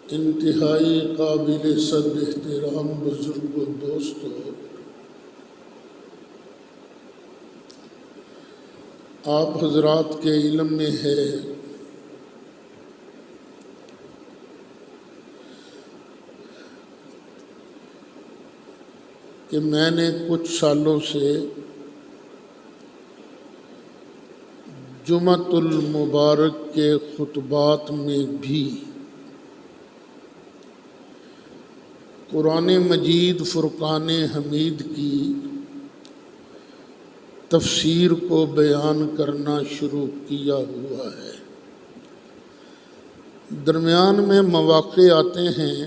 انتہائی قابل صد احترام بزرگ و دوستو، آپ حضرات کے علم میں ہے کہ میں نے کچھ سالوں سے جمعۃ المبارک کے خطبات میں بھی قرآن مجید فرقان حمید کی تفسیر کو بیان کرنا شروع کیا ہوا ہے۔ درمیان میں مواقع آتے ہیں،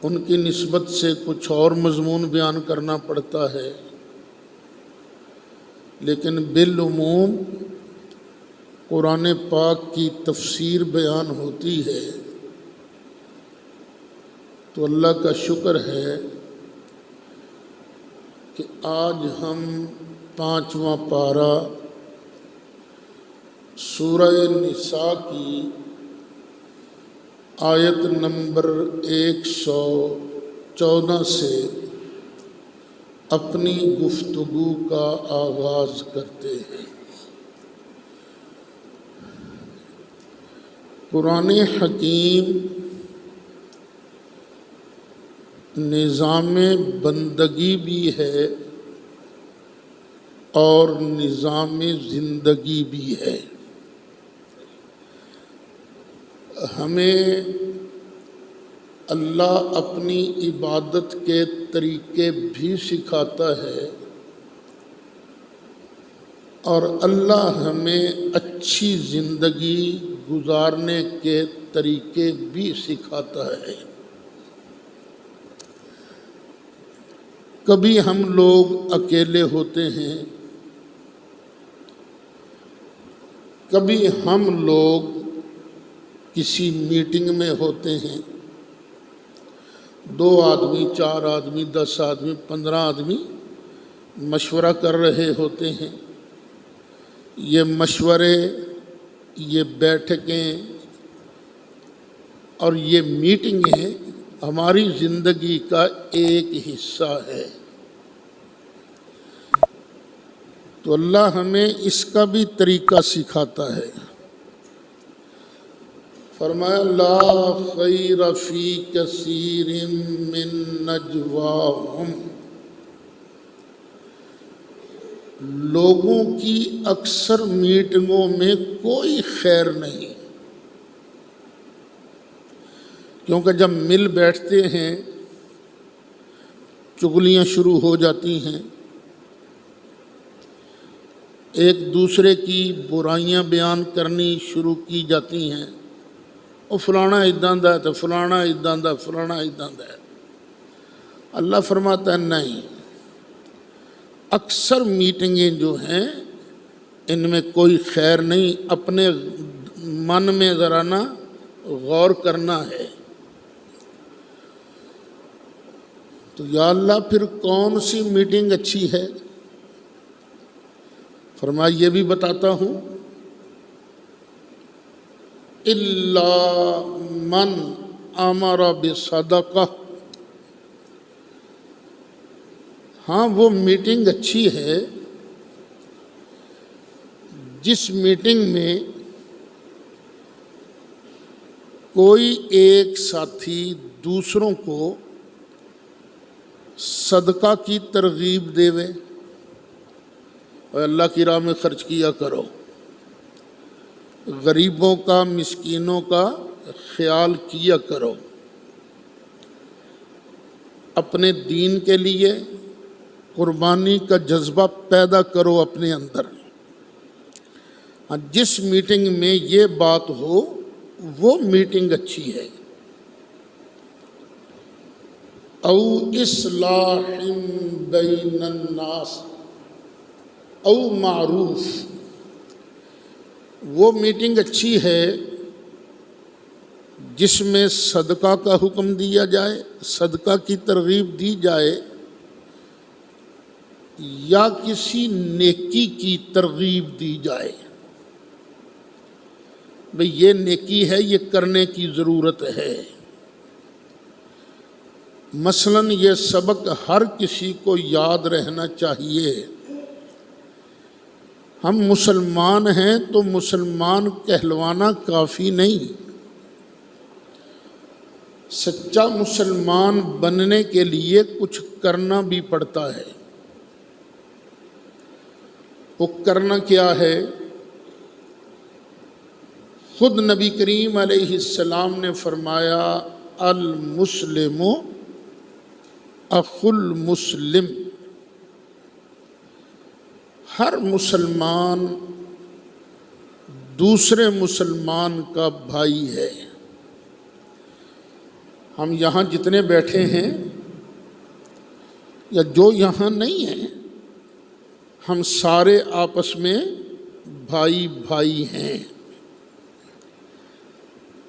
ان کی نسبت سے کچھ اور مضمون بیان کرنا پڑتا ہے، لیکن بالعموم قرآن پاک کی تفسیر بیان ہوتی ہے۔ تو اللہ کا شکر ہے کہ آج ہم 5واں پارہ سورہ نساء کی آیت نمبر 114 سے اپنی گفتگو کا آغاز کرتے ہیں۔ قرآن حکیم نظام بندگی بھی ہے اور نظام زندگی بھی ہے۔ ہمیں اللہ اپنی عبادت کے طریقے بھی سکھاتا ہے اور اللہ ہمیں اچھی زندگی گزارنے کے طریقے بھی سکھاتا ہے۔ کبھی ہم لوگ اکیلے ہوتے ہیں، کبھی ہم لوگ کسی میٹنگ میں ہوتے ہیں، 2 آدمی، 4 آدمی، 10 آدمی، 15 آدمی مشورہ کر رہے ہوتے ہیں۔ یہ مشورے، یہ بیٹھکیں اور یہ میٹنگیں ہماری زندگی کا ایک حصہ ہے۔ تو اللہ ہمیں اس کا بھی طریقہ سکھاتا ہے۔ فرمایا لا خیر فی کثیر من نجواہم، لوگوں کی اکثر میٹنگوں میں کوئی خیر نہیں، کیونکہ جب مل بیٹھتے ہیں چغلیاں شروع ہو جاتی ہیں، ایک دوسرے کی برائیاں بیان کرنی شروع کی جاتی ہیں، اور فلانا اداں دا ہے تو فلانا اداں دا، فلانا اداں دا ہے۔ اللہ فرماتا ہے نہیں، اکثر میٹنگیں جو ہیں ان میں کوئی خیر نہیں، اپنے من میں ذرا نا غور کرنا ہے۔ تو یا اللہ پھر کون سی میٹنگ اچھی ہے؟ فرمایا یہ بھی بتاتا ہوں، الا من امر بصدقہ، ہاں وہ میٹنگ اچھی ہے جس میٹنگ میں کوئی ایک ساتھی دوسروں کو صدقہ کی ترغیب دیوے، اور اللہ کی راہ میں خرچ کیا کرو، غریبوں کا، مسکینوں کا خیال کیا کرو، اپنے دین کے لیے قربانی کا جذبہ پیدا کرو اپنے اندر۔ جس میٹنگ میں یہ بات ہو وہ میٹنگ اچھی ہے۔ او اصلاح بین الناس او معروف، وہ میٹنگ اچھی ہے جس میں صدقہ کا حکم دیا جائے، صدقہ کی ترغیب دی جائے، یا کسی نیکی کی ترغیب دی جائے۔ بھئی یہ نیکی ہے، یہ کرنے کی ضرورت ہے۔ مثلاً یہ سبق ہر کسی کو یاد رہنا چاہیے، ہم مسلمان ہیں تو مسلمان کہلوانا کافی نہیں، سچا مسلمان بننے کے لیے کچھ کرنا بھی پڑتا ہے۔ وہ کرنا کیا ہے؟ خود نبی کریم علیہ السلام نے فرمایا المسلم اخو المسلم، ہر مسلمان دوسرے مسلمان کا بھائی ہے۔ ہم یہاں جتنے بیٹھے ہیں یا جو یہاں نہیں ہیں، ہم سارے آپس میں بھائی بھائی ہیں۔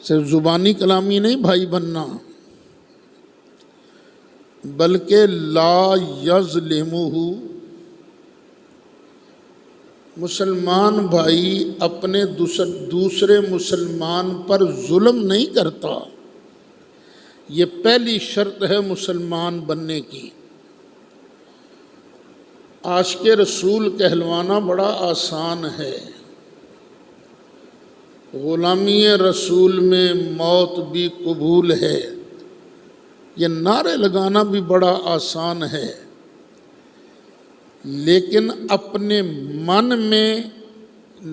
صرف زبانی کلامی نہیں بھائی بننا، بلکہ لا یظلمہ، مسلمان بھائی اپنے دوسرے مسلمان پر ظلم نہیں کرتا، یہ پہلی شرط ہے مسلمان بننے کی۔ عاشق رسول کہلوانا بڑا آسان ہے، غلامی رسول میں موت بھی قبول ہے، یہ نعرے لگانا بھی بڑا آسان ہے، لیکن اپنے من میں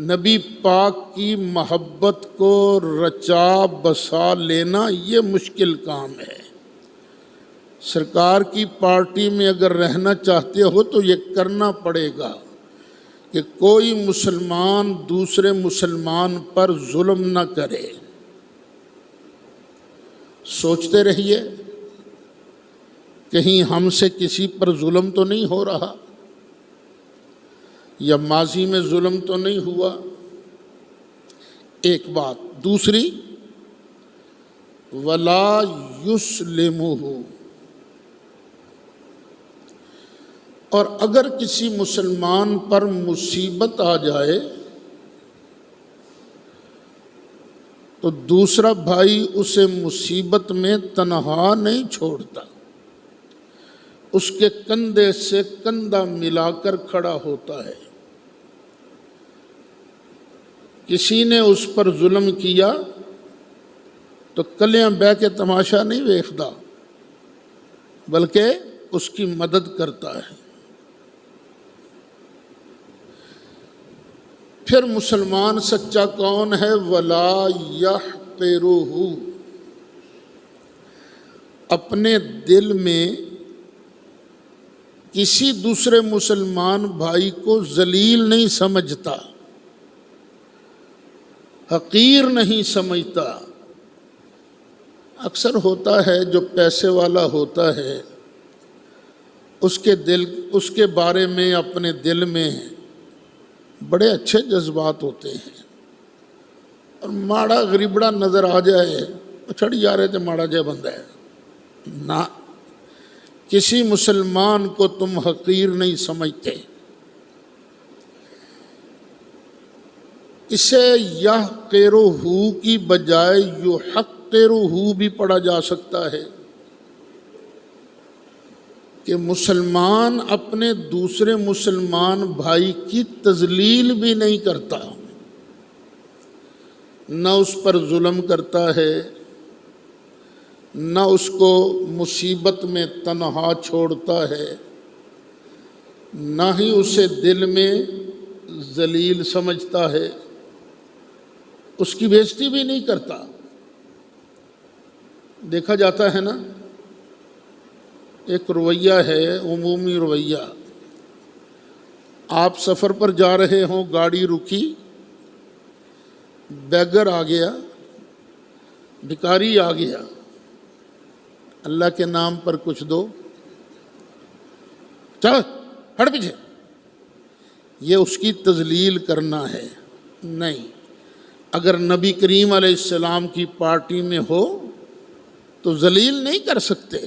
نبی پاک کی محبت کو رچا بسا لینا یہ مشکل کام ہے۔ سرکار کی پارٹی میں اگر رہنا چاہتے ہو تو یہ کرنا پڑے گا کہ کوئی مسلمان دوسرے مسلمان پر ظلم نہ کرے۔ سوچتے رہیے کہیں ہم سے کسی پر ظلم تو نہیں ہو رہا، یا ماضی میں ظلم تو نہیں ہوا۔ ایک بات۔ دوسری، وَلَا يُسْلِمُهُ، اور اگر کسی مسلمان پر مصیبت آ جائے تو دوسرا بھائی اسے مصیبت میں تنہا نہیں چھوڑتا، اس کے کندھے سے کندھا ملا کر کھڑا ہوتا ہے۔ کسی نے اس پر ظلم کیا تو کلیاں بہ کے تماشا نہیں ویکھدا، بلکہ اس کی مدد کرتا ہے۔ پھر مسلمان سچا کون ہے؟ وَلَا يَحْقِرُهُ، اپنے دل میں کسی دوسرے مسلمان بھائی کو ذلیل نہیں سمجھتا، حقیر نہیں سمجھتا۔ اکثر ہوتا ہے جو پیسے والا ہوتا ہے اس کے بارے میں اپنے دل میں بڑے اچھے جذبات ہوتے ہیں، اور ماڑا غریبڑا نظر آ جائے چھڑی جا رہے تھے ماڑا جائے بندہ ہے نہ، کسی مسلمان کو تم حقیر نہیں سمجھتے۔ اسے یحقرہ کی بجائے یحقرہ بھی پڑھا جا سکتا ہے کہ مسلمان اپنے دوسرے مسلمان بھائی کی تذلیل بھی نہیں کرتا، نہ اس پر ظلم کرتا ہے، نہ اس کو مصیبت میں تنہا چھوڑتا ہے، نہ ہی اسے دل میں ذلیل سمجھتا ہے، اس کی بے عزتی بھی نہیں کرتا۔ دیکھا جاتا ہے نا، ایک رویہ ہے، عمومی رویہ، آپ سفر پر جا رہے ہوں، گاڑی رکی، بیگر آ گیا، بھکاری آ گیا، اللہ کے نام پر کچھ دو، چل ہٹ پیچھے، یہ اس کی تذلیل کرنا ہے؟ نہیں۔ اگر نبی کریم علیہ السلام کی پارٹی میں ہو تو ذلیل نہیں کر سکتے،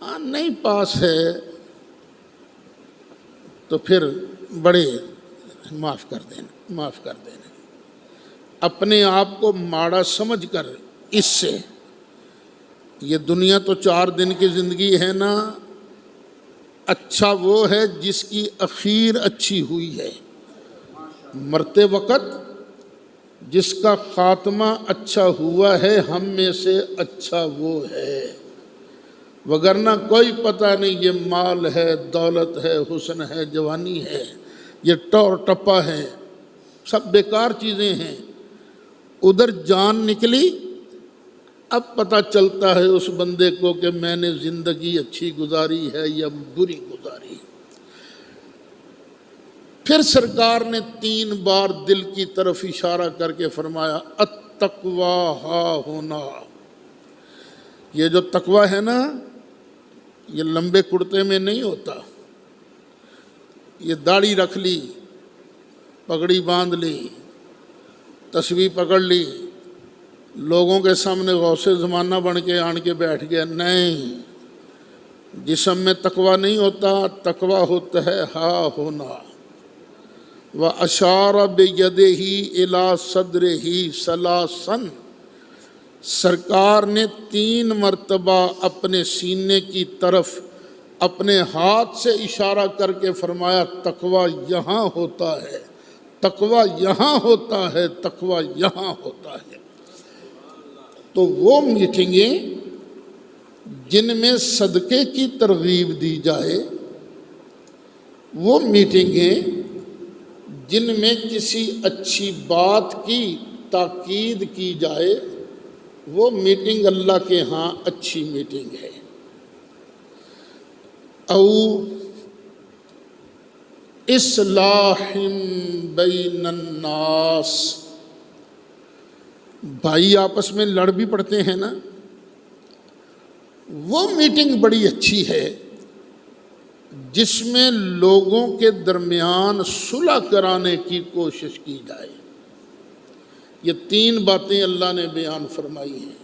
نہیں پاس ہے تو پھر بڑے معاف کر دینا، معاف کر دینا۔ اپنے آپ کو ماڑا سمجھ کر اس سے، یہ دنیا تو 4 دن کی زندگی ہے نا، اچھا وہ ہے جس کی اخیر اچھی ہوئی ہے، مرتے وقت جس کا خاتمہ اچھا ہوا ہے ہم میں سے اچھا وہ ہے، وگرنہ کوئی پتہ نہیں یہ مال ہے، دولت ہے، حسن ہے، جوانی ہے، یہ ٹور ٹپا ہے، سب بیکار چیزیں ہیں۔ ادھر جان نکلی، اب پتہ چلتا ہے اس بندے کو کہ میں نے زندگی اچھی گزاری ہے یا بری گزاری۔ پھر سرکار نے 3 بار دل کی طرف اشارہ کر کے فرمایا التقوی ہا ہونا۔ یہ جو تقوی ہے نا، یہ لمبے کرتے میں نہیں ہوتا، یہ داڑھی رکھ لی، پگڑی باندھ لی، تسبیح پکڑ لی، لوگوں کے سامنے غوث زمانہ بن کے آن کے بیٹھ گیا، نہیں، جسم میں تقوی نہیں ہوتا، تقوی ہوتا ہے ہا ہونا۔ وَأَشَارَ بِيَدِهِ إِلَىٰ صَدْرِهِ ثَلَاثًا، سرکار نے 3 مرتبہ اپنے سینے کی طرف اپنے ہاتھ سے اشارہ کر کے فرمایا تقوی یہاں ہوتا ہے، تقوی یہاں ہوتا ہے، تقوی یہاں ہوتا ہے۔ تو وہ میٹنگیں جن میں صدقے کی ترغیب دی جائے، وہ میٹنگیں جن میں کسی اچھی بات کی تاکید کی جائے، وہ میٹنگ اللہ کے ہاں اچھی میٹنگ ہے۔ او اصلاح بین الناس، بھائی آپس میں لڑ بھی پڑتے ہیں نا، وہ میٹنگ بڑی اچھی ہے جس میں لوگوں کے درمیان صلح کرانے کی کوشش کی جائے۔ یہ 3 باتیں اللہ نے بیان فرمائی ہیں،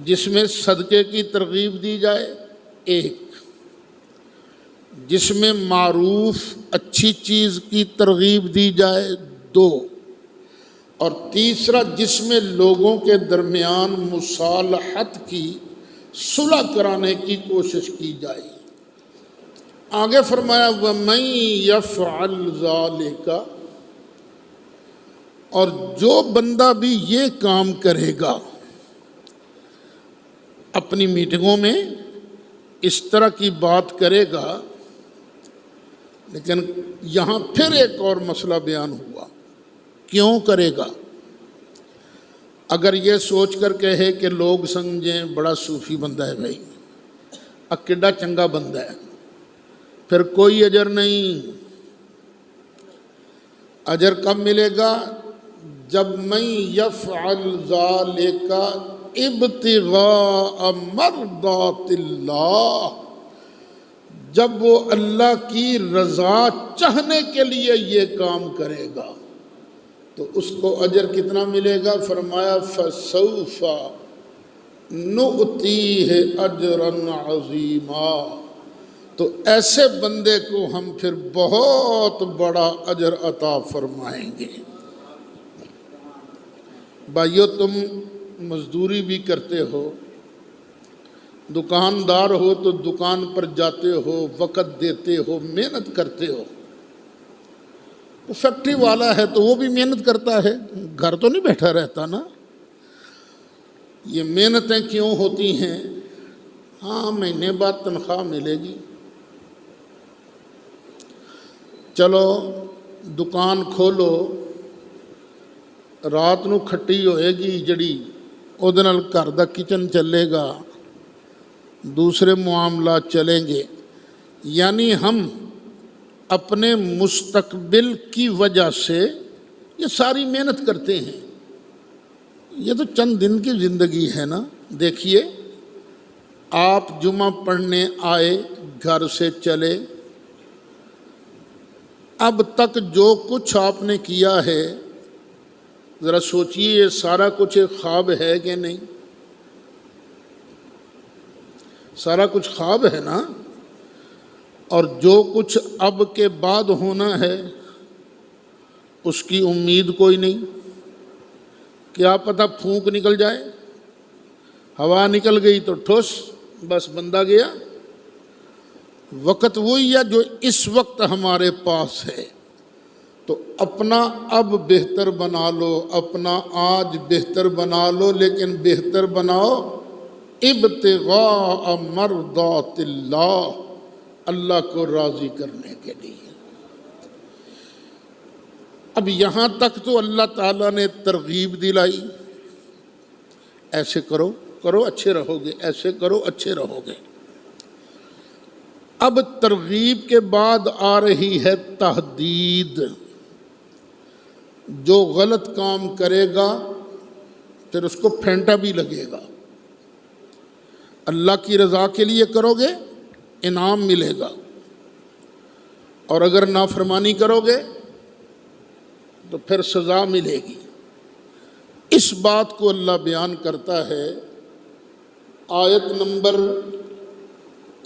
جس میں صدقے کی ترغیب دی جائے 1، جس میں معروف اچھی چیز کی ترغیب دی جائے 2، اور تیسرا جس میں لوگوں کے درمیان مصالحت کی صلح کرانے کی کوشش کی جائے۔ آگے فرمایا وَمَن يَفْعَلْ ذَلِكَ، اور جو بندہ بھی یہ کام کرے گا، اپنی میٹنگوں میں اس طرح کی بات کرے گا، لیکن یہاں پھر ایک اور مسئلہ بیان ہوا، کیوں کرے گا؟ اگر یہ سوچ کر کہے کہ لوگ سمجھیں بڑا صوفی بندہ ہے، بھائی کڈا چنگا بندہ ہے، پھر کوئی اجر نہیں۔ اجر کب ملے گا؟ جب من یفعل ذالک ابتغاء مرضات اللہ، جب وہ اللہ کی رضا چاہنے کے لیے یہ کام کرے گا تو اس کو اجر کتنا ملے گا؟ فرمایا فَسَوْفَ نُؤْتِيهِ أَجْرًا عَظِيمًا، تو ایسے بندے کو ہم پھر بہت بڑا اجر عطا فرمائیں گے۔ بھائیو، تم مزدوری بھی کرتے ہو، دکاندار ہو تو دکان پر جاتے ہو، وقت دیتے ہو، محنت کرتے ہو۔ فیکٹری والا ہے تو وہ بھی محنت کرتا ہے، گھر تو نہیں بیٹھا رہتا نا۔ یہ محنتیں کیوں ہوتی ہیں؟ ہاں، مہینے بعد تنخواہ ملے گی، چلو دکان کھولو، رات نو کھٹی ہوئے گی جڑی، اودے نال گھر دا کچن چلے گا، دوسرے معاملات چلیں گے۔ یعنی ہم اپنے مستقبل کی وجہ سے یہ ساری محنت کرتے ہیں۔ یہ تو چند دن کی زندگی ہے نا۔ دیکھیے، آپ جمعہ پڑھنے آئے، گھر سے چلے، اب تک جو کچھ آپ نے کیا ہے، ذرا سوچئے یہ سارا کچھ ایک خواب ہے کہ نہیں؟ سارا کچھ خواب ہے نا؟ اور جو کچھ اب کے بعد ہونا ہے اس کی امید کوئی نہیں، کیا پتہ پھونک نکل جائے، ہوا نکل گئی تو ٹھوس بس بندہ گیا۔ وقت وہی ہے جو اس وقت ہمارے پاس ہے، تو اپنا اب بہتر بنا لو، اپنا آج بہتر بنا لو، لیکن بہتر بناؤ ابتغاء مرضات اللہ، اللہ کو راضی کرنے کے لیے۔ اب یہاں تک تو اللہ تعالیٰ نے ترغیب دلائی، ایسے کرو کرو اچھے رہو گے، ایسے کرو اچھے رہو گے۔ اب ترغیب کے بعد آ رہی ہے تحدید، جو غلط کام کرے گا پھر اس کو پھینٹا بھی لگے گا۔ اللہ کی رضا کے لیے کرو گے انعام ملے گا، اور اگر نافرمانی کرو گے تو پھر سزا ملے گی۔ اس بات کو اللہ بیان کرتا ہے، آیت نمبر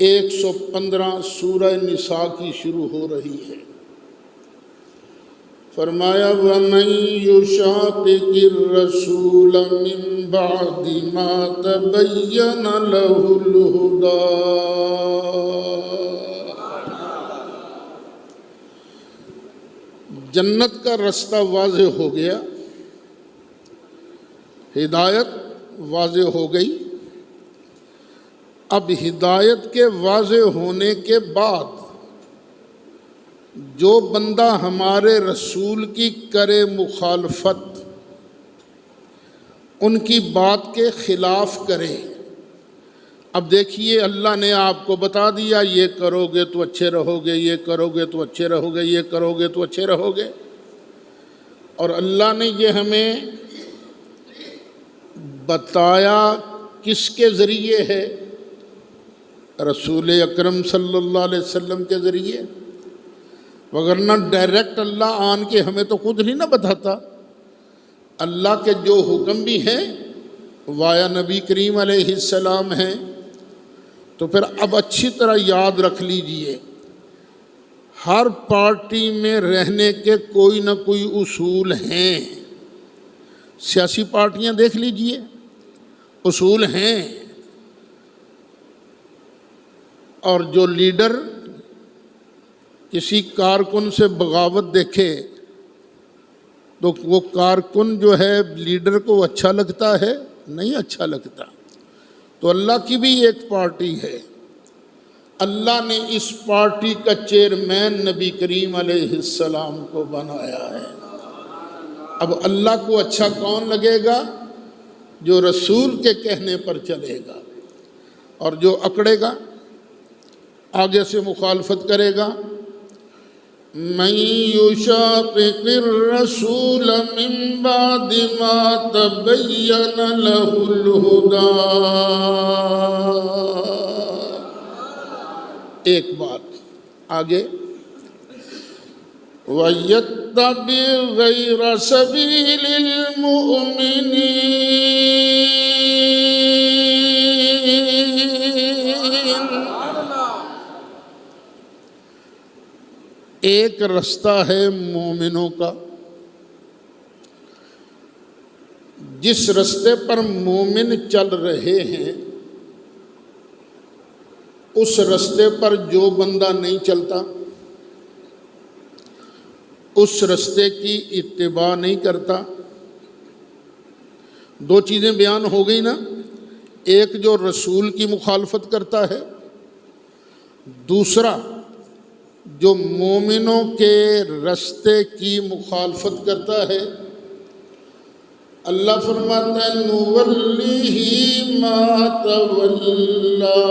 115 سورہ نساء کی شروع ہو رہی ہے۔ فرمایا وَمَن يُشَاقِقِ الرَّسُولَ مِن بَعْدِ مَا تَبَيَّنَ لَهُ الْهُدَىٰ، جنت کا رستہ واضح ہو گیا، ہدایت واضح ہو گئی۔ اب ہدایت کے واضح ہونے کے بعد جو بندہ ہمارے رسول کی کرے مخالفت، ان کی بات کے خلاف کرے، اب دیکھیے اللہ نے آپ کو بتا دیا یہ کرو گے تو اچھے رہو گے، یہ کرو گے تو اچھے رہو گے، یہ کرو گے تو اچھے رہو گے، اور اللہ نے یہ ہمیں بتایا کس کے ذریعے ہے؟ رسول اکرم صلی اللہ علیہ وسلم کے ذریعے، وگرنہ ڈائریکٹ اللہ آن کے ہمیں تو خود نہیں نہ بتاتا۔ اللہ کے جو حکم بھی ہیں وایا نبی کریم علیہ السلام ہیں، تو پھر اب اچھی طرح یاد رکھ لیجئے، ہر پارٹی میں رہنے کے کوئی نہ کوئی اصول ہیں۔ سیاسی پارٹیاں دیکھ لیجئے، اصول ہیں، اور جو لیڈر کسی کارکن سے بغاوت دیکھے تو وہ کارکن جو ہے لیڈر کو اچھا لگتا ہے؟ نہیں اچھا لگتا۔ تو اللہ کی بھی ایک پارٹی ہے، اللہ نے اس پارٹی کا چیئرمین نبی کریم علیہ السلام کو بنایا ہے۔ اب اللہ کو اچھا کون لگے گا؟ جو رسول کے کہنے پر چلے گا، اور جو اکڑے گا، آگے سے مخالفت کرے گا۔ من یشاقق الرسول من بعد ما تبین له الهدى، ایک بات آگے، وَيَتَّبِعْ غَيْرَ سَبِيلِ الْمُؤْمِنِينَ، ایک رستہ ہے مومنوں کا، جس رستے پر مومن چل رہے ہیں اس رستے پر جو بندہ نہیں چلتا، اس رستے کی اتباع نہیں کرتا۔ دو چیزیں بیان ہو گئی نا، ایک جو رسول کی مخالفت کرتا ہے، دوسرا جو مومنوں کے رستے کی مخالفت کرتا ہے۔ اللہ فرماتا ہے نُوَلِّهِ مَا تَوَلَّى،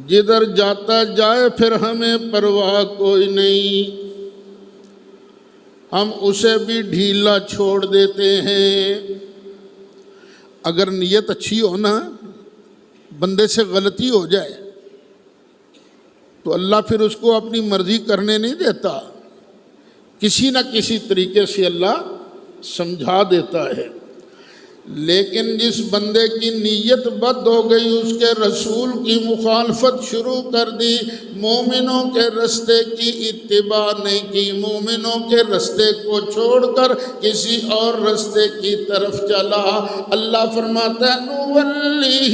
جدھر جاتا جائے پھر ہمیں پرواہ کوئی نہیں، ہم اسے بھی ڈھیلا چھوڑ دیتے ہیں۔ اگر نیت اچھی ہو نا، بندے سے غلطی ہو جائے تو اللہ پھر اس کو اپنی مرضی کرنے نہیں دیتا، کسی نہ کسی طریقے سے اللہ سمجھا دیتا ہے۔ لیکن جس بندے کی نیت بد ہو گئی، اس کے رسول کی مخالفت شروع کر دی، مومنوں کے رستے کی اتباع نہیں کی، مومنوں کے رستے کو چھوڑ کر کسی اور رستے کی طرف چلا، اللہ فرماتا ہے نُوَلِّهِ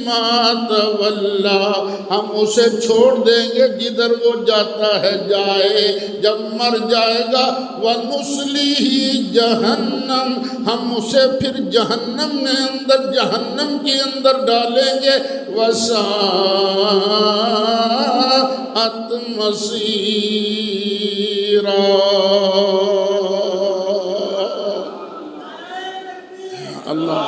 مَا تَوَلَّىٰ، ہم اسے چھوڑ دیں گے جدھر وہ جاتا ہے جائے، جب مر جائے گا وَنُصْلِهِ جَهَنَّمَ، ہم اسے پھر جہنم میں اندر جہنم کے اندر ڈالیں گے، وَسَاءَتْ مَصِيرًا۔ اللہ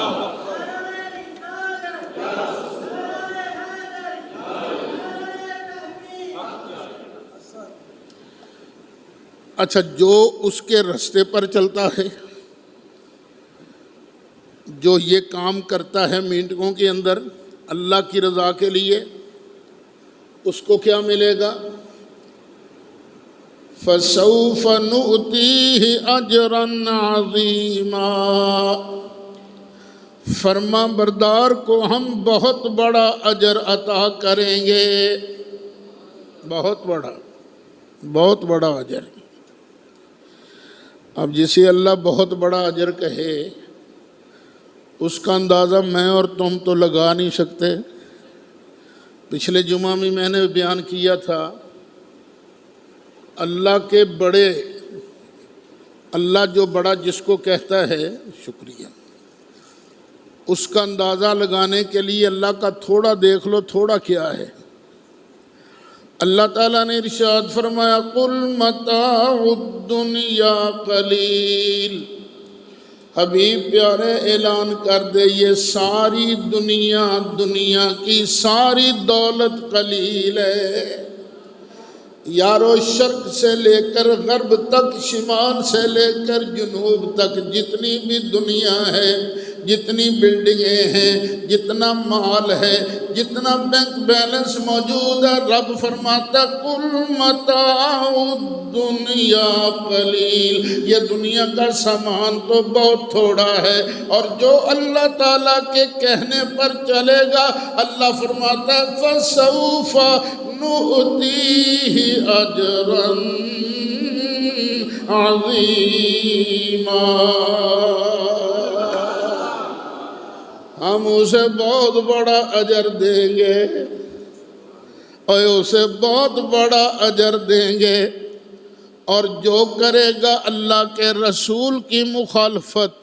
اچھا، جو اس کے رستے پر چلتا ہے، جو یہ کام کرتا ہے میٹنگوں کے اندر اللہ کی رضا کے لیے، اس کو کیا ملے گا؟ فَسَوْفَ نُؤْتِيهِ أَجْرًا عَظِيمًا، فرما بردار کو ہم بہت بڑا اجر عطا کریں گے، بہت بڑا اجر۔ اب جسے اللہ بہت بڑا اجر کہے، اس کا اندازہ میں اور تم تو لگا نہیں سکتے۔ پچھلے جمعہ میں میں نے بیان کیا تھا، اللہ کے بڑے، اللہ جو بڑا جس کو کہتا ہے، شکریہ، اس کا اندازہ لگانے کے لیے اللہ کا تھوڑا دیکھ لو، تھوڑا کیا ہے۔ اللہ تعالیٰ نے ارشاد فرمایا قُلْ مَتَاعُ الدُّنْيَا قَلِيلٌ، حبیب پیارے اعلان کر دے یہ ساری دنیا کی ساری دولت قلیل ہے۔ یارو شرق سے لے کر غرب تک، شمال سے لے کر جنوب تک، جتنی بھی دنیا ہے، جتنی بلڈنگیں ہیں، جتنا مال ہے، جتنا بینک بیلنس موجود ہے، رب فرماتا قُلْ مَتَاعُ الدُّنْيَا قَلِيلٌ، یہ دنیا کا سامان تو بہت تھوڑا ہے، اور جو اللہ تعالیٰ کے کہنے پر چلے گا، اللہ فرماتا ہے فَسَوْفَ نُؤْتِيهِ أَجْرًا عَظِيمًا، ہم اسے بہت بڑا اجر دیں گے، اور اسے بہت بڑا اجر دیں گے۔ اور جو کرے گا اللہ کے رسول کی مخالفت،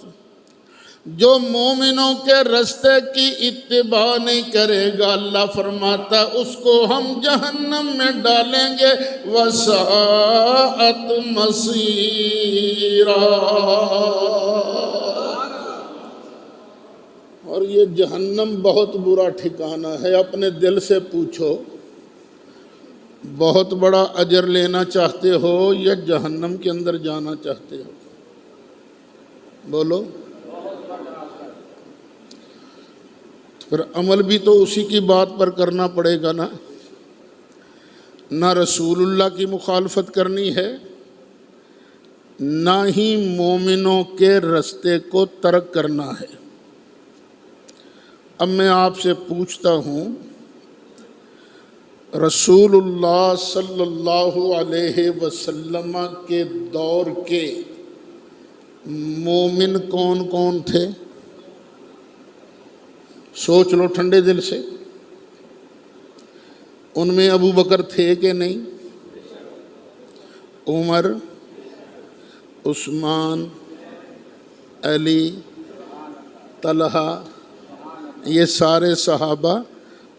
جو مومنوں کے رستے کی اتباع نہیں کرے گا، اللہ فرماتا اس کو ہم جہنم میں ڈالیں گے، وَسَاءَتْ مَصِيرًا۔ اور یہ جہنم بہت برا ٹھکانہ ہے، اپنے دل سے پوچھو، بہت بڑا اجر لینا چاہتے ہو یا جہنم کے اندر جانا چاہتے ہو؟ بولو۔ پھر عمل بھی تو اسی کی بات پر کرنا پڑے گا نا، نہ رسول اللہ کی مخالفت کرنی ہے، نہ ہی مومنوں کے رستے کو ترک کرنا ہے۔ اب میں آپ سے پوچھتا ہوں، رسول اللہ صلی اللہ علیہ وسلم کے دور کے مومن کون کون تھے؟ سوچ لو ٹھنڈے دل سے، ان میں ابو بکر تھے کہ نہیں؟ عمر، عثمان، علی، طلحہ، یہ سارے صحابہ۔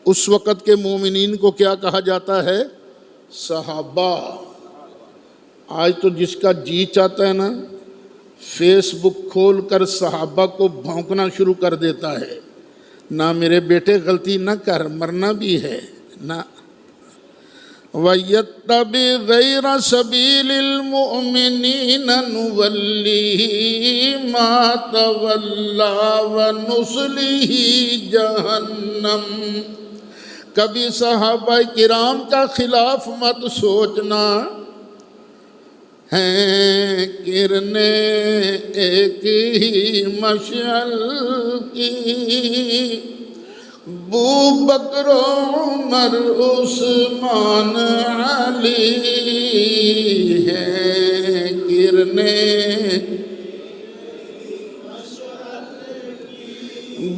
اس وقت کے مومنین کو کیا کہا جاتا ہے؟ صحابہ۔ آج تو جس کا جی چاہتا ہے نا، فیس بک کھول کر صحابہ کو بھونکنا شروع کر دیتا ہے، نہ میرے بیٹے غلطی نہ کر، مرنا بھی ہے نہ۔ وَيَتَّبِعْ غَيْرَ سَبِيلِ الْمُؤْمِنِينَ نُوَلِّهِ مَا تَوَلَّىٰ وَنُصْلِهِ جَهَنَّمَ۔ کبھی صحابہ کرام کا خلاف مت سوچنا، ہیں کرنیں ایک ہی مشعل کی، بو بکر عمر عثمان علی ہیں کرنیں،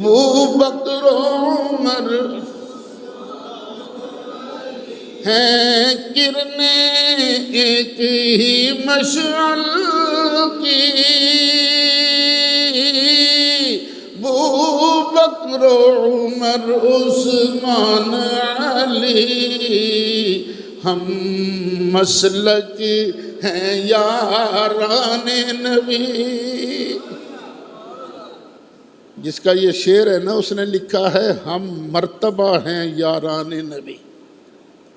بو بکر عمر ہیں کرنیں ایک ہی مشعل کی، بو بکر عمر عثمان علی ہم مسلک ہیں یاران نبی۔ جس کا یہ شعر ہے نا، اس نے لکھا ہے ہم مرتبہ ہیں یاران نبی۔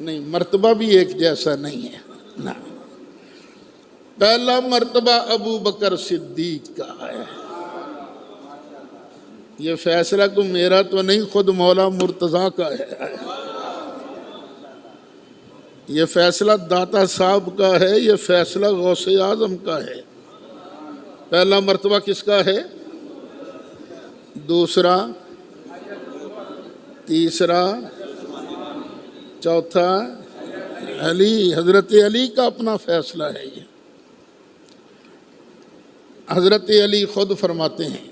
نہیں، مرتبہ بھی ایک جیسا نہیں ہے نا۔ پہلا مرتبہ ابو بکر صدیق کا ہے۔ یہ فیصلہ کو میرا تو نہیں، خود مولا مرتضیٰ کا ہے۔ یہ فیصلہ داتا صاحب کا ہے، یہ فیصلہ غوث اعظم کا ہے۔ پہلا مرتبہ کس کا ہے؟ دوسرا، تیسرا، چوتھا علی، حضرت علی کا اپنا فیصلہ ہے یہ۔ حضرت علی خود فرماتے ہیں،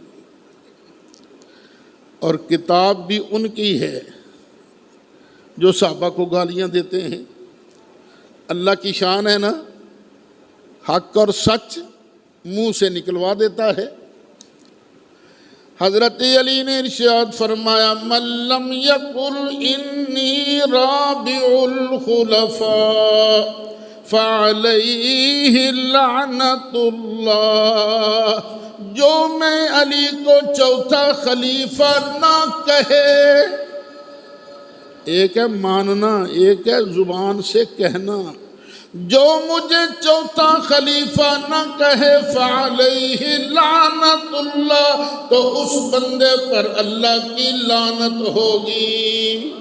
اور کتاب بھی ان کی ہے جو صحابہ کو گالیاں دیتے ہیں۔ اللہ کی شان ہے نا، حق اور سچ منہ سے نکلوا دیتا ہے۔ حضرت علی نے ارشاد فرمایا، من لم یقل انی رابع الخلفاء فعلیہ لعنت اللہ، جو میں علی کو چوتھا خلیفہ نہ کہے، ایک ہے ماننا، ایک ہے زبان سے کہنا، جو مجھے چوتھا خلیفہ نہ کہے فعلیہ لعنت اللہ، تو اس بندے پر اللہ کی لعنت ہوگی۔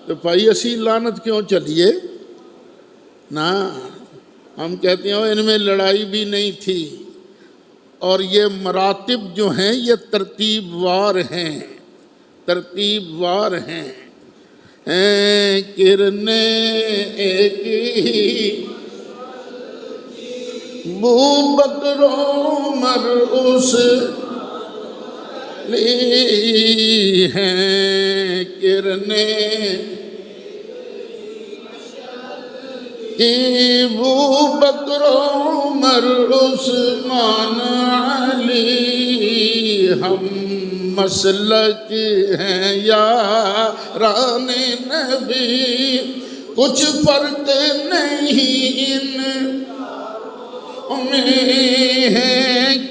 تو بھائی اسی لعنت کیوں چلیے نا؟ ہم کہتے ہیں ان میں لڑائی بھی نہیں تھی، اور یہ مراتب جو ہیں یہ ترتیب وار ہیں، ترتیب وار ہیں۔ کرنیں ایک ہی، بو بکر عمر علی ہیں کرنیں کی، بو بکر عمر عثمان علی ہم مسلک ہیں یاران نبی، کچھ فرق نہیں ان میں ہے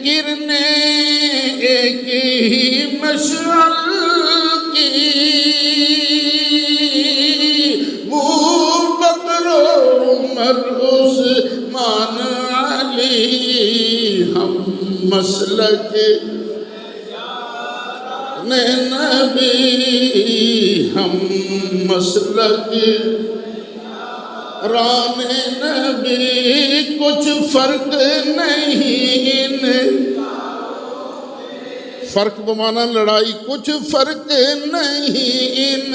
کرنیں ایک ہی مشعل کی، بو بکر عمر عثمان علی ہم مسلک نبی، ہم مسلک ران نبی، کچھ فرق نہیں ان، فرق بمانا لڑائی، کچھ فرق نہیں ان،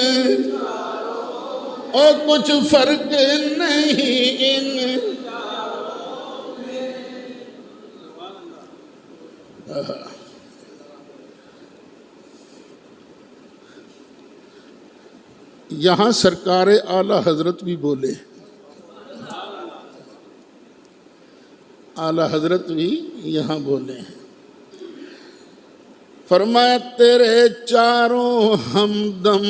اور کچھ فرق نہیں ان۔ یہاں سرکار اعلی حضرت بھی بولے، اعلی حضرت بھی یہاں بولے، فرمایا تیرے چاروں ہمدم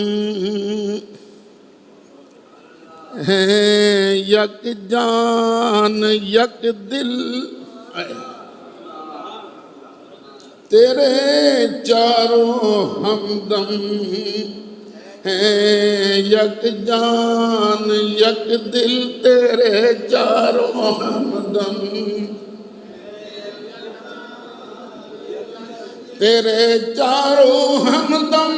ہیں یک جان یک دل، تیرے چاروں ہمدم ہیں یک جان یک دل، تیرے چاروں ہمدم، تیرے چاروں ہمدم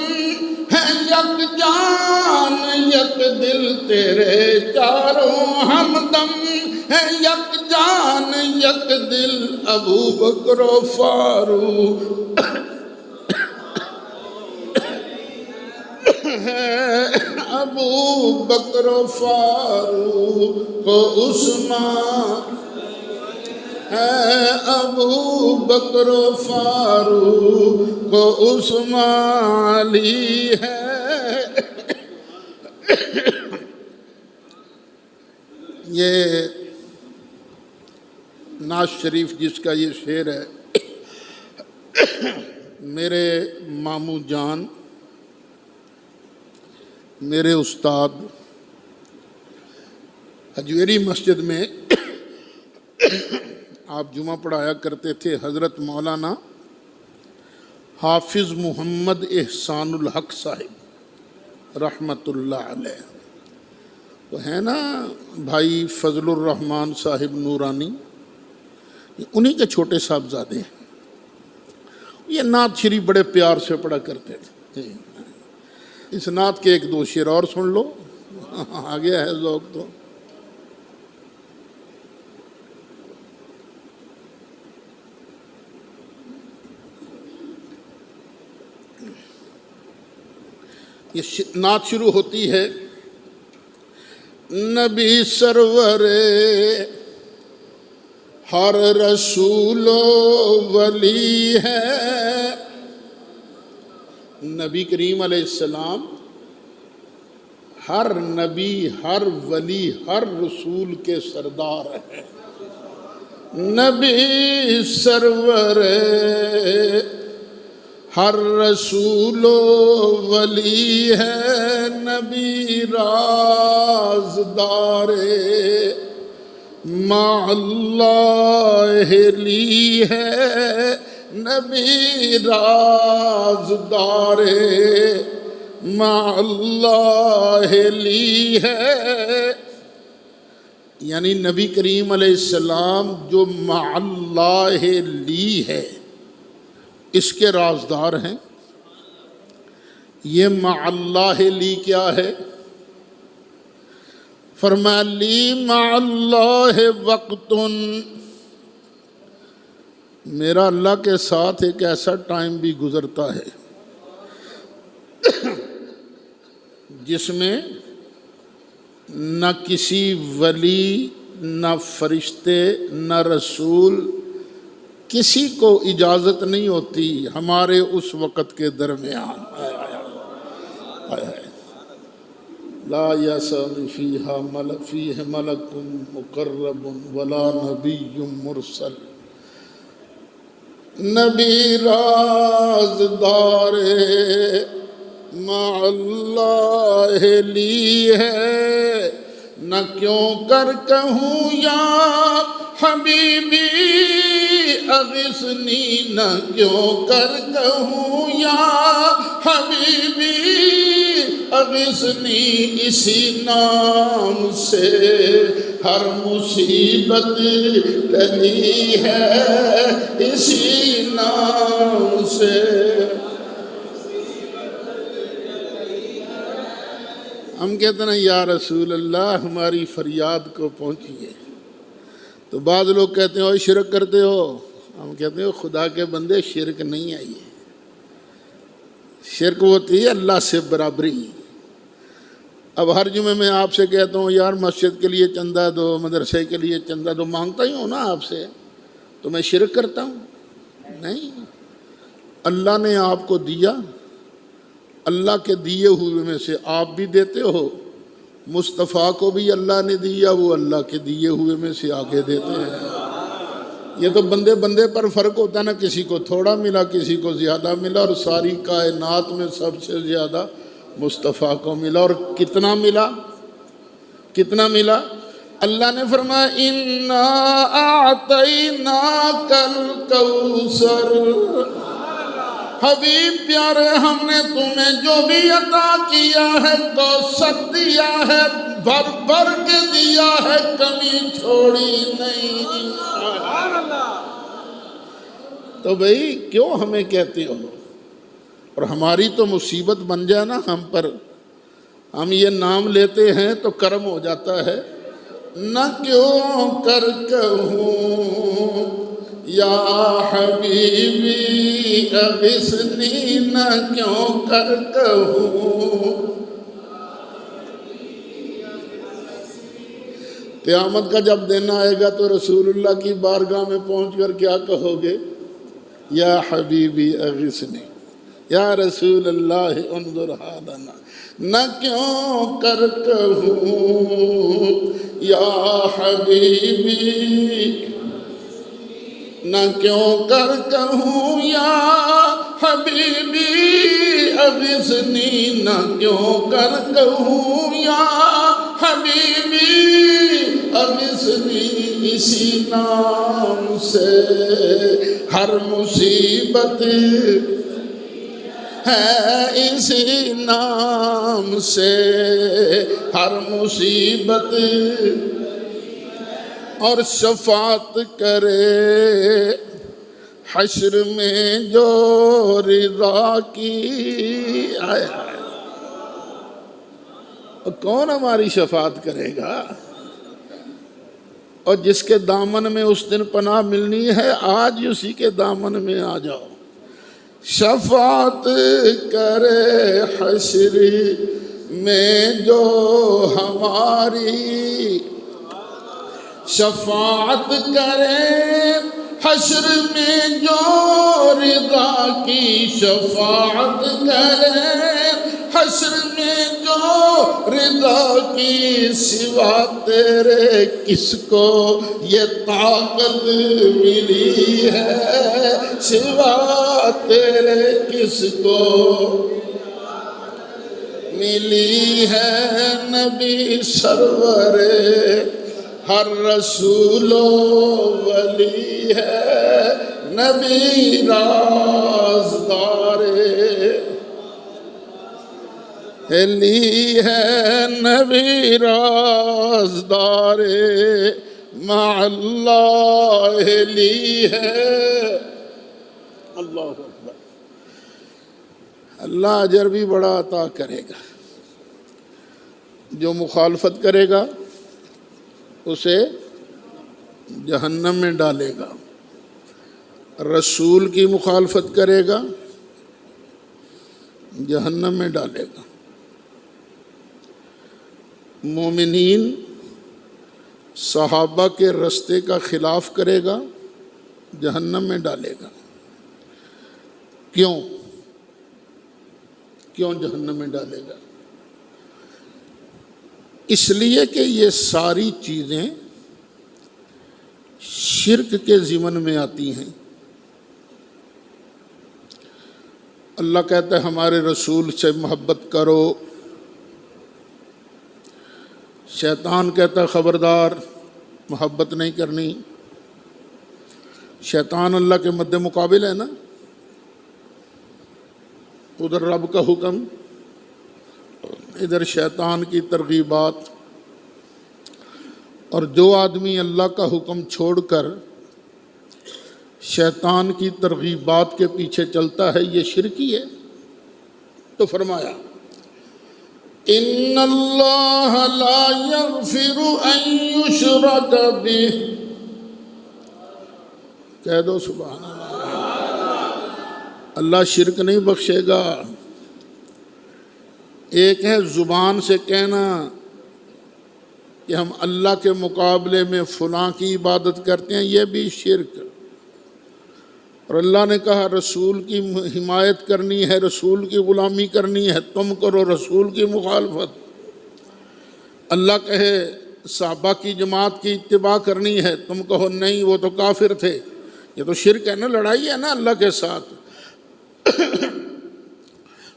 ہیں یک جان یک دل، تیرے چاروں ہمدم ہیں یک جان دل ابو بکر و فاروق ہے، ابو بکر و فاروق و عثمان ہے، ابو بکر و فاروق و عثمان علی ہے۔ یہ ناز شریف جس کا یہ شعر ہے، میرے ماموں جان، میرے استاد حجویری مسجد میں آپ جمعہ پڑھایا کرتے تھے، حضرت مولانا حافظ محمد احسان الحق صاحب رحمۃ اللہ علیہ، وہ ہے نا بھائی فضل الرحمن صاحب نورانی، انہی کے چھوٹے صاحبزادے ہیں۔ یہ نعت شریف بڑے پیار سے پڑھا کرتے تھے۔ اس نعت کے ایک دو شعر اور سن لو، آگے ہے ذوق تو۔ یہ نعت شروع ہوتی ہے، نبی سرور ہر رسول و ولی ہے۔ نبی کریم علیہ السلام ہر نبی، ہر ولی، ہر رسول کے سردار ہیں۔ نبی سرور ہر رسول و ولی ہے، نبی رازدار مع اللہ لی ہے، نبی رازدار مع اللہ لی ہے۔ یعنی نبی کریم علیہ السلام جو مع اللہ لی ہے، اس کے رازدار ہیں۔ یہ مع اللہ لی کیا ہے؟ فرمایا لی مع اللہ وقت، میرا اللہ کے ساتھ ایک ایسا ٹائم بھی گزرتا ہے جس میں نہ کسی ولی، نہ فرشتے، نہ رسول، کسی کو اجازت نہیں ہوتی ہمارے اس وقت کے درمیان۔ لا یسأل فیہ ملک مقرب ولا نبی مرسل، نبی رازدار مع اللہ لی ہے۔ نہ کیوں کر کہوں یا حبیبی اغثنی، نہ کیوں کر کہوں یا حبیبی اغثنی، اسی نام سے ہر مصیبت ٹلی ہے، اسی نام سے۔ ہم کہتے ہیں یا رسول اللہ ہماری فریاد کو پہنچیے، تو بعض لوگ کہتے ہیں او شرک کرتے ہو، ہم کہتے ہیں خدا کے بندے شرک نہیں آئیے، شرک ہوتی ہے اللہ سے برابری۔ اب ہر جمعے میں آپ سے کہتا ہوں یار مسجد کے لیے چندہ دو، مدرسے کے لیے چندہ دو، مانگتا ہی ہوں نا آپ سے، تو میں شرک کرتا ہوں؟ نہیں، اللہ نے آپ کو دیا، اللہ کے دیے ہوئے میں سے آپ بھی دیتے ہو، مصطفیٰ کو بھی اللہ نے دیا، وہ اللہ کے دیے ہوئے میں سے آگے دیتے ہیں۔ یہ تو بندے بندے پر فرق ہوتا ہے نا، کسی کو تھوڑا ملا، کسی کو زیادہ ملا، اور ساری کائنات میں سب سے زیادہ مصطفیٰ کو ملا۔ اور کتنا ملا؟ کتنا ملا؟ اللہ نے فرمایا اِنَّا أَعْطَيْنَاكَ الْكَوْثَرَ، حبیب پیارے ہم نے تمہیں جو بھی عطا کیا ہے کوثر دیا ہے، بھر بھر کے دیا ہے، کمی چھوڑی نہیں۔ تو بھئی کیوں ہمیں کہتے ہو؟ اور ہماری تو مصیبت بن جائے نا ہم پر، ہم یہ نام لیتے ہیں تو کرم ہو جاتا ہے، نہ کیوں کر کہوں یا حبیبی اغثنی، نہ کیوں کر کہوں۔ قیامت کا جب دن آئے گا تو رسول اللہ کی بارگاہ میں پہنچ کر کیا کہو گے؟ یا حبیبی اغثنی، یا رسول اللہ انظر حالنا، نہ کیوں کر کہوں یا حبیبی، نہ کیوں کر کہوں یا حبیبی اغثنی، نہ کیوں کر کہوں یا حبیبی اغثنی، اسی نام سے ہر مصیبت ہے، اسی نام سے ہر مصیبت، اور شفاعت کرے حشر میں جو رضا کی۔ آئے آئے، اور کون ہماری شفاعت کرے گا؟ اور جس کے دامن میں اس دن پناہ ملنی ہے، آج اسی کے دامن میں آ جاؤ۔ شفاعت کرے حشر میں جو ہماری، شفاعت کرے حشر میں جو رضا کی، شفاعت کرے حشر میں جو رضا کی، سوا تیرے کس کو یہ طاقت ملی ہے، سوا تیرے کس کو ملی ہے، نبی سرور ہر رسول و ولی ہے، نبی رازدار لی ہے، نبی رازدار مع اللہ لی ہے۔ اللہ اکبر۔ اللہ اجر بھی بڑا عطا کرے گا۔ جو مخالفت کرے گا اسے جہنم میں ڈالے گا، رسول کی مخالفت کرے گا جہنم میں ڈالے گا، مومنین صحابہ کے رستے کا خلاف کرے گا جہنم میں ڈالے گا۔ کیوں جہنم میں ڈالے گا؟ اس لیے کہ یہ ساری چیزیں شرک کے ضمن میں آتی ہیں۔ اللہ کہتا ہے ہمارے رسول سے محبت کرو، شیطان کہتا ہے خبردار محبت نہیں کرنی۔ شیطان اللہ کے مد مقابل ہے نا، ادھر رب کا حکم، ادھر شیطان کی ترغیبات۔ اور جو آدمی اللہ کا حکم چھوڑ کر شیطان کی ترغیبات کے پیچھے چلتا ہے یہ شرکی ہے۔ تو فرمایا ان اللہ لا یغفر ان یشرک بہ، کہہ دو سبحان اللہ۔ اللہ شرک نہیں بخشے گا۔ ایک ہے زبان سے کہنا کہ ہم اللہ کے مقابلے میں فلاں کی عبادت کرتے ہیں، یہ بھی شرک۔ اور اللہ نے کہا رسول کی حمایت کرنی ہے، رسول کی غلامی کرنی ہے، تم کرو رسول کی مخالفت۔ اللہ کہے صحابہ کی جماعت کی اتباع کرنی ہے، تم کہو نہیں وہ تو کافر تھے، یہ تو شرک ہے نا، لڑائی ہے نا اللہ کے ساتھ۔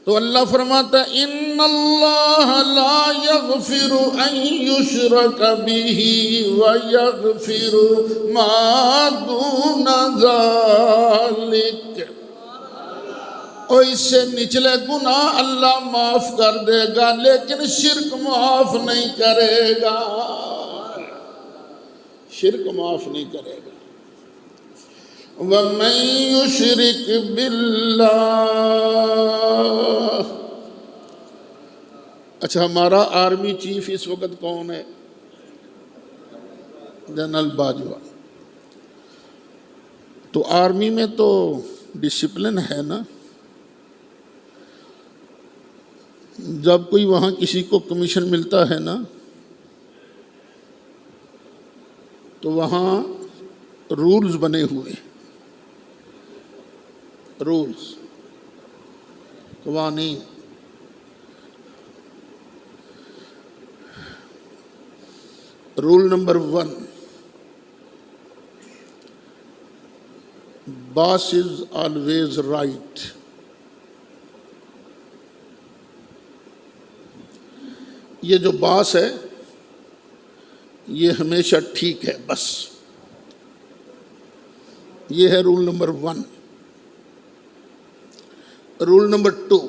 تو اللہ فرماتا ہے ان اللہ لا یغفر ان یشرک بہ ویغفر ما دون ذلک، اور اس سے نچلے گناہ اللہ معاف کر دے گا لیکن شرک معاف نہیں کرے گا، شرک معاف نہیں کرے گا۔ وَمَن يُشْرِكْ بِاللَّهِ، اچھا ہمارا آرمی چیف اس وقت کون ہے؟ جنرل باجوہ. تو آرمی میں تو ڈسپلن ہے نا. جب کوئی وہاں کسی کو کمیشن ملتا ہے نا تو وہاں رولز بنے ہوئے، رولز، قوانین. Roll number 1، boss is always right. یہ جو باس ہے یہ ہمیشہ ٹھیک ہے، بس یہ ہے roll number 1. Roll number 2،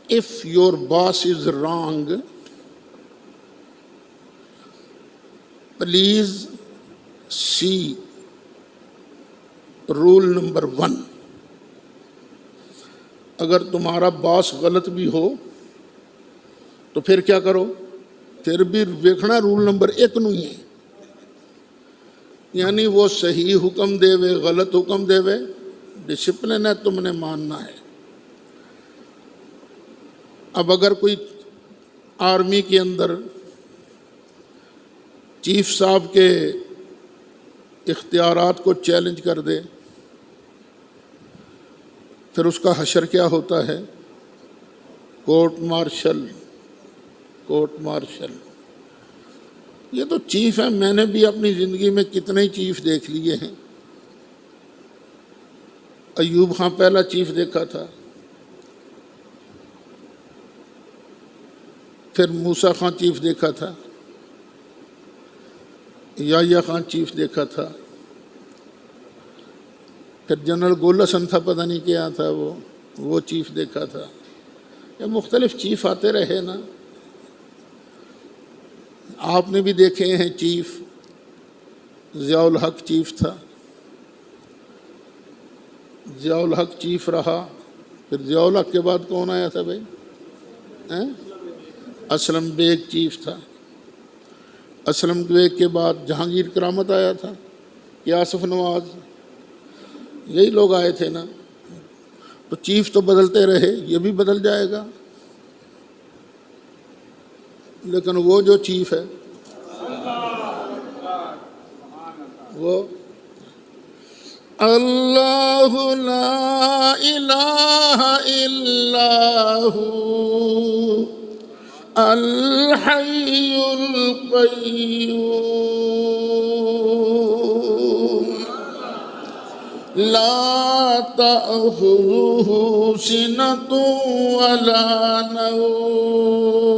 if your boss is wrong, please see rule number 1. اگر تمہارا باس غلط بھی ہو تو پھر کیا کرو؟ پھر بھی دیکھنا رول نمبر 1 نہیں ہے. یعنی وہ صحیح حکم دے وے غلط حکم دے وے، ڈسپلن ہے، تم نے ماننا ہے. اب اگر کوئی آرمی کے اندر چیف صاحب کے اختیارات کو چیلنج کر دے، پھر اس کا حشر کیا ہوتا ہے؟ Court martial. Court martial. یہ تو چیف ہے. میں نے بھی اپنی زندگی میں کتنے چیف دیکھ لیے ہیں. ایوب خان پہلا چیف دیکھا تھا، پھر موسیٰ خان چیف دیکھا تھا، یحییٰ خان چیف دیکھا تھا، پھر جنرل گولسن تھا، پتہ نہیں کیا تھا وہ چیف دیکھا تھا. یہ مختلف چیف آتے رہے نا. آپ نے بھی دیکھے ہیں چیف. ضیاء الحق چیف تھا، ضیاء الحق چیف رہا. پھر ضیاء الحق کے بعد کون آیا تھا بھائی؟ اسلم بیگ چیف تھا. اسلم بیگ کے بعد جہانگیر کرامت آیا تھا کہ آصف نواز. یہی لوگ آئے تھے نا. تو چیف تو بدلتے رہے، یہ بھی بدل جائے گا. لیکن وہ جو چیف ہے وہ اللہ لا الہ الا ہو الحی القیوم لا تأخذہ سنۃ ولا نوم.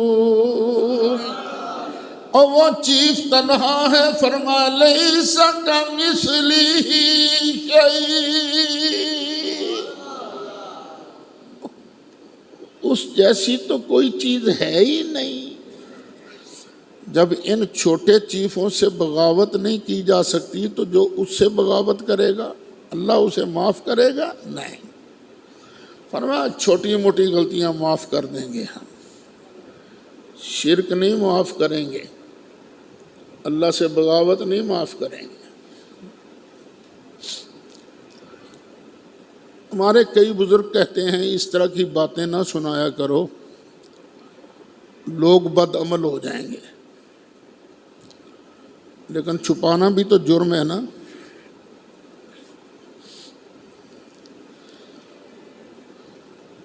اور وہ چیف تنہا ہے، فرمایا لیس کمثلہ شیء. اس جیسی تو کوئی چیز ہے ہی نہیں. جب ان چھوٹے چیفوں سے بغاوت نہیں کی جا سکتی تو جو اس سے بغاوت کرے گا اللہ اسے معاف کرے گا؟ نہیں. فرمایا چھوٹی موٹی غلطیاں معاف کر دیں گے ہم، شرک نہیں معاف کریں گے، اللہ سے بغاوت نہیں معاف کریں گے. ہمارے کئی بزرگ کہتے ہیں اس طرح کی باتیں نہ سنایا کرو، لوگ بد عمل ہو جائیں گے. لیکن چھپانا بھی تو جرم ہے نا.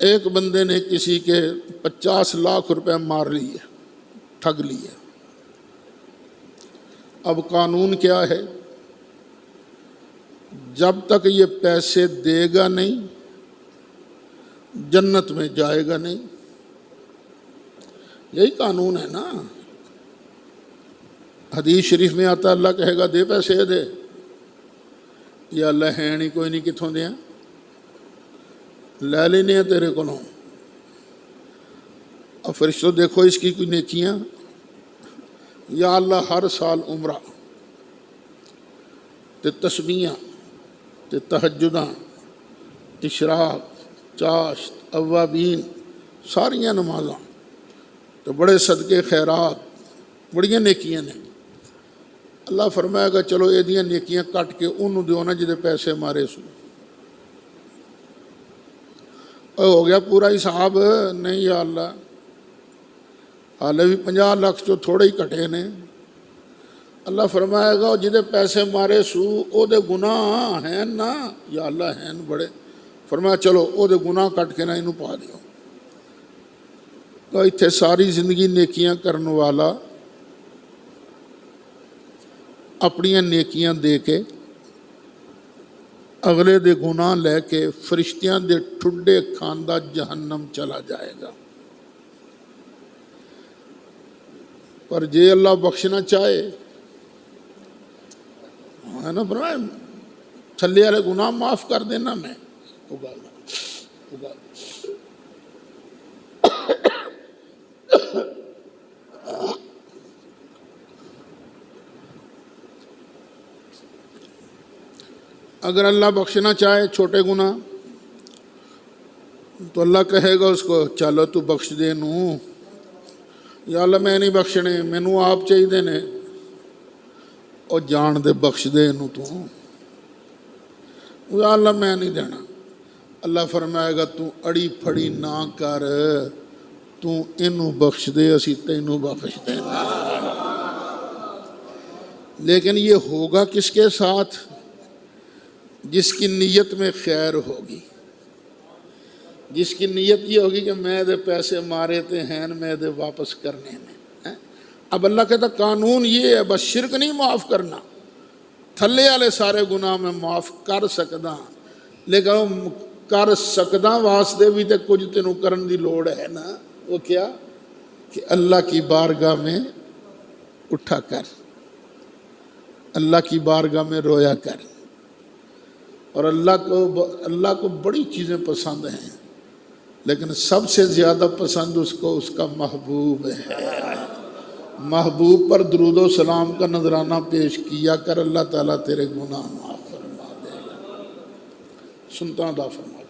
ایک بندے نے کسی کے 50 لاکھ روپے مار لیے، ٹھگ لیے. اب قانون کیا ہے؟ جب تک یہ پیسے دے گا نہیں جنت میں جائے گا نہیں. یہی قانون ہے نا. حدیث شریف میں آتا اللہ کہے گا دے پیسے دے. یا اللہ ہے نہیں کوئی نہیں کتوں دیا، لے لینے ہیں تیرے کو. اور فرشتوں دیکھو اس کی کوئی نیکیاں. یا اللہ ہر سال عمرہ تے تسبیحاں تے تہجداں اشراق چاشت اوابین ساریاں نمازاں تے بڑے صدقے خیرات بڑیاں نیکیاں نے. اللہ فرمائے گا چلو یہ نیکیاں کٹ کے انہوں دیو نا جدے پیسے مارے سو. ہو گیا پورا حساب؟ نہیں یا اللہ، حالے بھی 50 لاکھ چو تھوڑے ہی کٹے نے. اللہ فرمائے گا جدے پیسے مارے سو او دے گناہ ہیں نا؟ یا اللہ ہیں بڑے. فرمایا چلو او دے گناہ کٹ کے نہ انہوں پا دیو. تو اتھے ساری زندگی نیکیاں کرنے والا اپنیاں نیکیاں دے کے اگلے دے گناہ لے کے فرشتیاں دے ٹھڈے کھاندہ جہنم چلا جائے گا. پر جے اللہ بخشنا چاہے ہے نا فرمائے تھلے والے گناہ معاف کر دینا. میں اگر اللہ بخشنا چاہے چھوٹے گناہ تو اللہ کہے گا اس کو چلو تو بخش دے نو. یا اللہ میں نہیں بخشنے، مینوں آپ چاہیے نے. اور جان دے بخش دے نو تو. یا اللہ میں نہیں دینا. اللہ فرمائے گا تو اڑی پھڑی نہ کر، تو انہوں بخش دے اسی تینوں بخش دے. لیکن یہ ہوگا کس کے ساتھ؟ جس کی نیت میں خیر ہوگی، جس کی نیت یہ ہوگی کہ میں دے پیسے مارے تے ہیں میں دے واپس کرنے میں. اب اللہ کہتا قانون یہ ہے بس شرک نہیں معاف کرنا، تھلے والے سارے گناہ میں معاف کر سکدا، لیکن کر سکدا واسطے بھی تے کچھ تینوں کرن دی لوڑ ہے نا. وہ کیا کہ اللہ کی بارگاہ میں اٹھا کر، اللہ کی بارگاہ میں رویا کر. اور اللہ کو بڑی چیزیں پسند ہیں، لیکن سب سے زیادہ پسند اس کو اس کا محبوب ہے. محبوب پر درود و سلام کا نذرانہ پیش کیا کر، اللہ تعالیٰ تیرے گناہ معاف فرما دے گا. سنتا دا فرما.